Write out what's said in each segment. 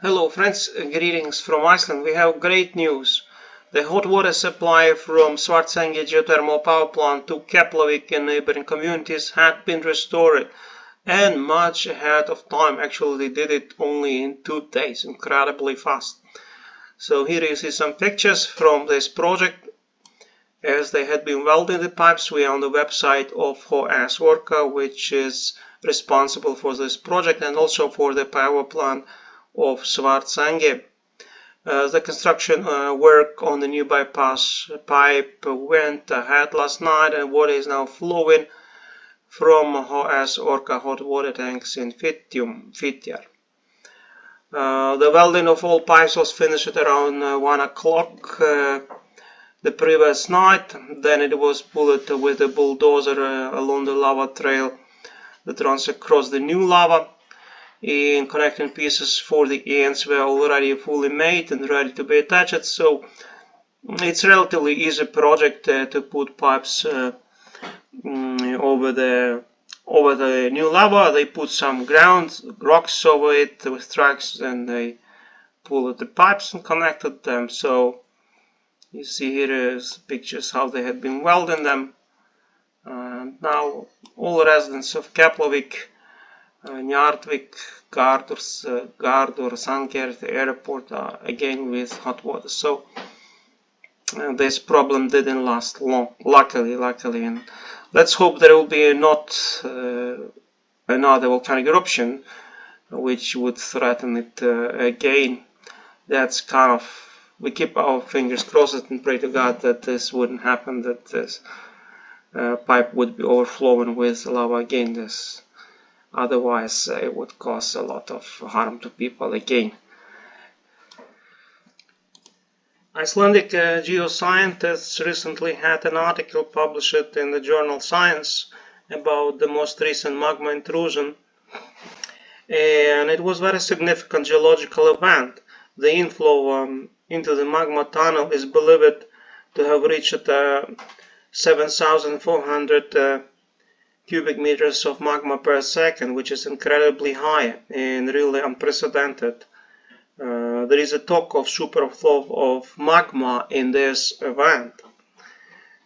Hello friends, greetings from Iceland. We have great news. The hot water supply from Svartsengi geothermal power plant to Keflavik and neighboring communities had been restored, and much ahead of time. Actually, they did it only in 2 days, incredibly fast. So here you see some pictures from this project. As they had been welding the pipes, we are on the website of HS Orca, which is responsible for this project and also for the power plant of Svartsengi. The construction work on the new bypass pipe went ahead last night, and water is now flowing from HS Orca hot water tanks in Fitjar. The welding of all pipes was finished at around 1 o'clock the previous night. Then it was pulled with a bulldozer along the lava trail that runs across the new lava. And connecting pieces for the ends were already fully made and ready to be attached, so it's a relatively easy project to put pipes over the new lava. They put some ground rocks over it with tracks, and they pulled the pipes and connected them. So you see here is pictures how they had been welding them. Now all residents of Keflavik, Njarðvík, Garður, Sandgerði airport again with hot water. So this problem didn't last long, luckily, and let's hope there will be not another volcanic eruption which would threaten it again. That's kind of, we keep our fingers crossed and pray to God that this wouldn't happen, that this pipe would be overflowing with lava again. Otherwise, it would cause a lot of harm to people again. Icelandic geoscientists recently had an article published in the journal Science about the most recent magma intrusion, and it was a very significant geological event. The inflow into the magma tunnel is believed to have reached 7,400 cubic meters of magma per second, which is incredibly high and really unprecedented. There is a talk of superflow of magma in this event.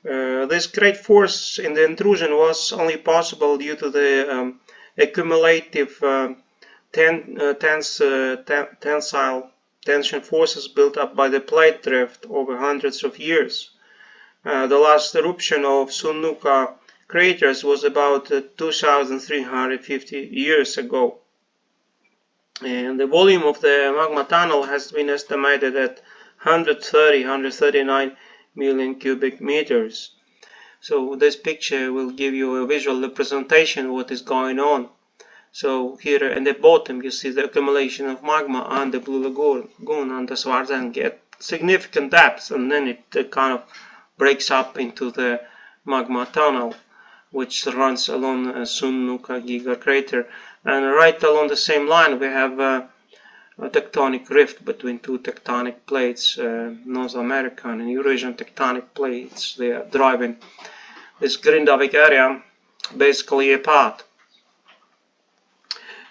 This great force in the intrusion was only possible due to the accumulative tensile tension forces built up by the plate drift over hundreds of years. The last eruption of Sunnuka craters was about 2,350 years ago, and the volume of the magma tunnel has been estimated at 139 million cubic meters. So this picture will give you a visual representation of what is going on. So here at the bottom you see the accumulation of magma on the Blue Lagoon on the Svartsengi at significant depths, and then it kind of breaks up into the magma tunnel, which runs along Sunnuka Giga crater, and right along the same line we have a tectonic rift between two tectonic plates, North American and Eurasian tectonic plates. They are driving this Grindavik area basically apart.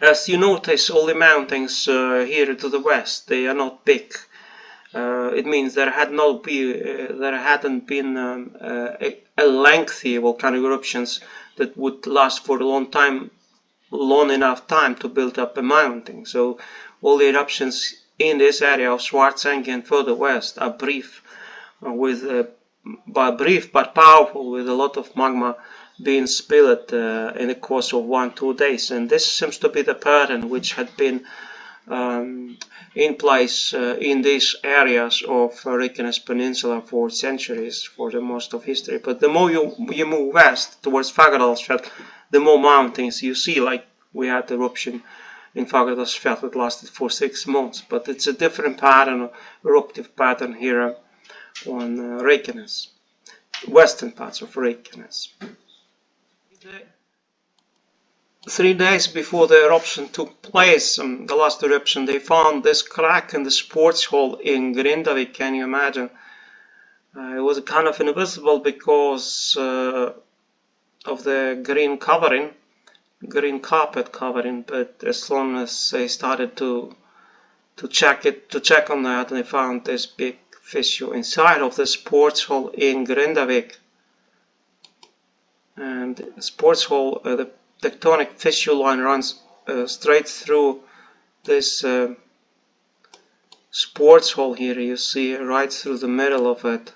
As you notice, all the mountains here to the west, they are not big. It means there hadn't been a lengthy volcanic eruptions that would last for a long enough time to build up a mountain. So all the eruptions in this area of Svartsengi and further west are brief but powerful, with a lot of magma being spilled in the course of 1-2 days. And this seems to be the pattern which had been in place in these areas of Reykjanes Peninsula for centuries, for the most of history. But the more you move west towards Fagradalsfjall, the more mountains you see. Like we had the eruption in Fagradalsfjall that lasted for 6 months, but it's a different pattern, eruptive pattern here on Reykjanes, western parts of Reykjanes. 3 days before the eruption took place, the last eruption, they found this crack in the sports hall in Grindavik. Can you imagine? It was kind of invisible because of the green carpet covering, but as long as they started to to check on that, and they found this big fissure inside of the sports hall in Grindavik. And the sports hall, the tectonic fissure line runs straight through this sports hall here. You see right through the middle of it,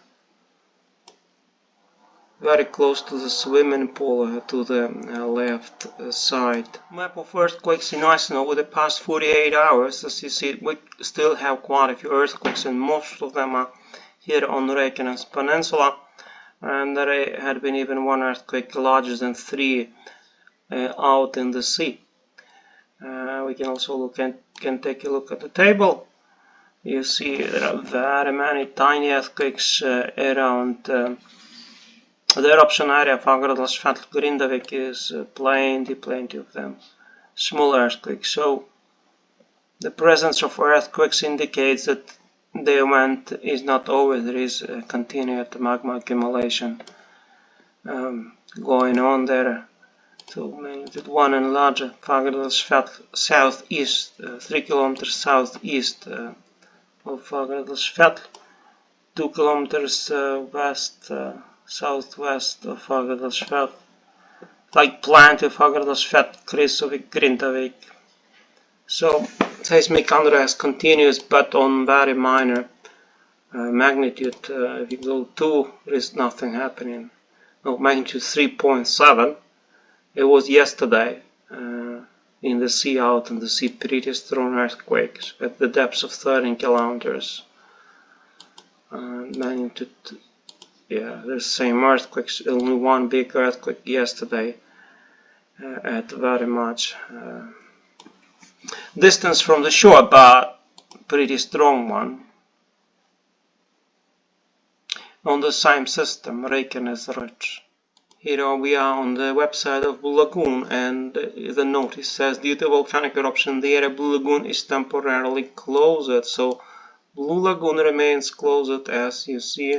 very close to the swimming pool to the left side. Map of earthquakes in Iceland over the past 48 hours. As you see, we still have quite a few earthquakes, and most of them are here on the Reykjavik Peninsula. And there had been even one earthquake larger than 3 out in the sea. We can also take a look at the table. You see there are very many tiny earthquakes around the eruption area. Fagradalsfjall, Grindavik is plenty of them. Small earthquakes. So the presence of earthquakes indicates that the event is not over. There is a continued magma accumulation going on there. So magnitude 1 and larger. Fagradalsfjall southeast, 3 kilometers southeast of Fagradalsfjall, 2 kilometers west southwest of Fagradalsfjall. Like plenty of Fagradalsfjall, Krýsuvík, Grindavik. So seismic unrest continues, but on very minor magnitude. If you go 2, there is nothing happening. No, magnitude 3.7. It was yesterday in the sea, out in the sea, pretty strong earthquakes at the depths of 13 kilometers. Magnitude, yeah, the same earthquakes, only one big earthquake yesterday at very much distance from the shore, but pretty strong one. On the same system, Reykjanes. Here we are on the website of Blue Lagoon, and the notice says, due to volcanic eruption, the area Blue Lagoon is temporarily closed. So Blue Lagoon remains closed, as you see.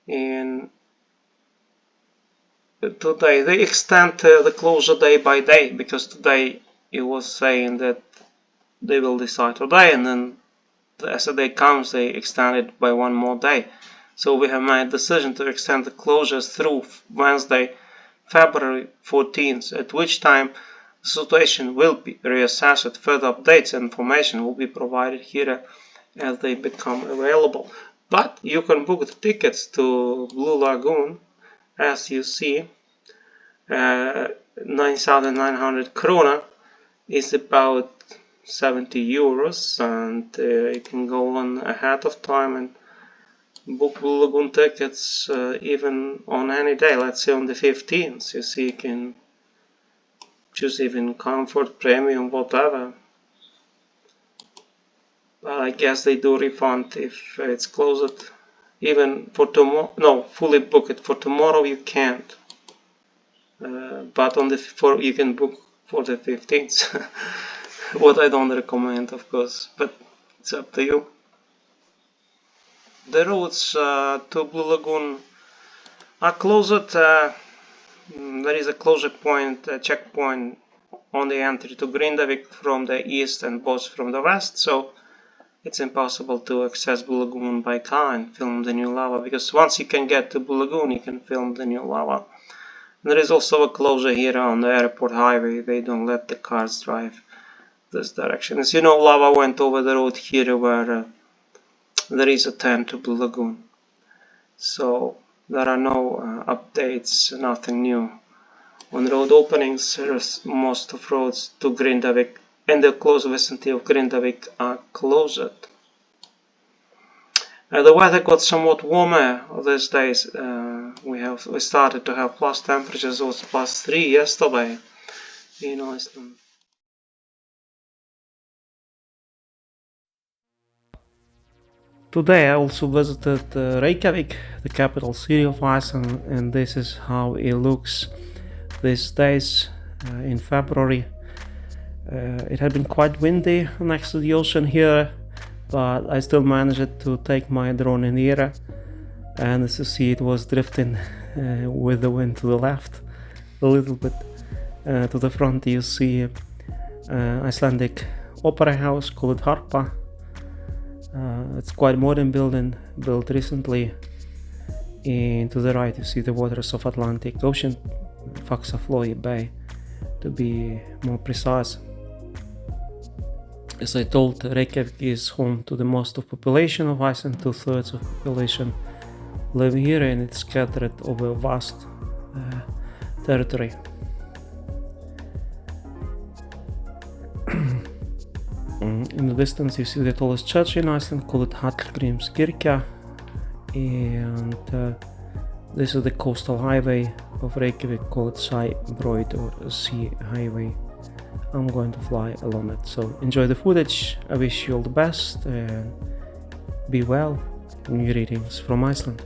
And today they extend the closure day by day, because today it was saying that they will decide today, and then as the day comes they extend it by one more day. So we have made a decision to extend the closures through Wednesday, February 14th, at which time the situation will be reassessed. Further updates and information will be provided here as they become available. But you can book the tickets to Blue Lagoon, as you see. 9,900 krona is about 70 euros, and you can go on ahead of time and book Blue Lagoon tickets even on any day, let's say on the 15th. You see, you can choose even comfort, premium, whatever. But I guess they do refund if it's closed. Even for tomorrow, no, fully book it. For tomorrow you can't. But on the you can book for the 15th. What I don't recommend, of course, but it's up to you. The roads to Blue Lagoon are closed. There is a closure point, a checkpoint on the entry to Grindavik from the east and Bos from the west, so it's impossible to access Blue Lagoon by car and film the new lava, because once you can get to Blue Lagoon you can film the new lava. And there is also a closure here on the airport highway. They don't let the cars drive this direction. As you know, lava went over the road here where there is a turn to Blue Lagoon. So there are no updates, nothing new. On road openings, most of roads to Grindavik and the close vicinity of Grindavik are closed. The weather got somewhat warmer these days. We started to have plus temperatures. It was +3 yesterday in Iceland. Today I also visited Reykjavik, the capital city of Iceland, and this is how it looks these days in February. It had been quite windy next to the ocean here, but I still managed to take my drone in the air, and as you see, it was drifting with the wind to the left a little bit. To the front you see Icelandic opera house called Harpa. It's quite a modern building, built recently. And to the right you see the waters of Atlantic Ocean, Faxaflói Bay to be more precise. As I told, Reykjavik is home to the most of population of Iceland. 2/3 of population live here, and it's scattered over a vast territory. In the distance you see the tallest church in Iceland, called Hallgrímskirkja, and this is the coastal highway of Reykjavik, called Sæbraut or Sea Highway. I'm going to fly along it, so enjoy the footage. I wish you all the best and be well. New readings from Iceland.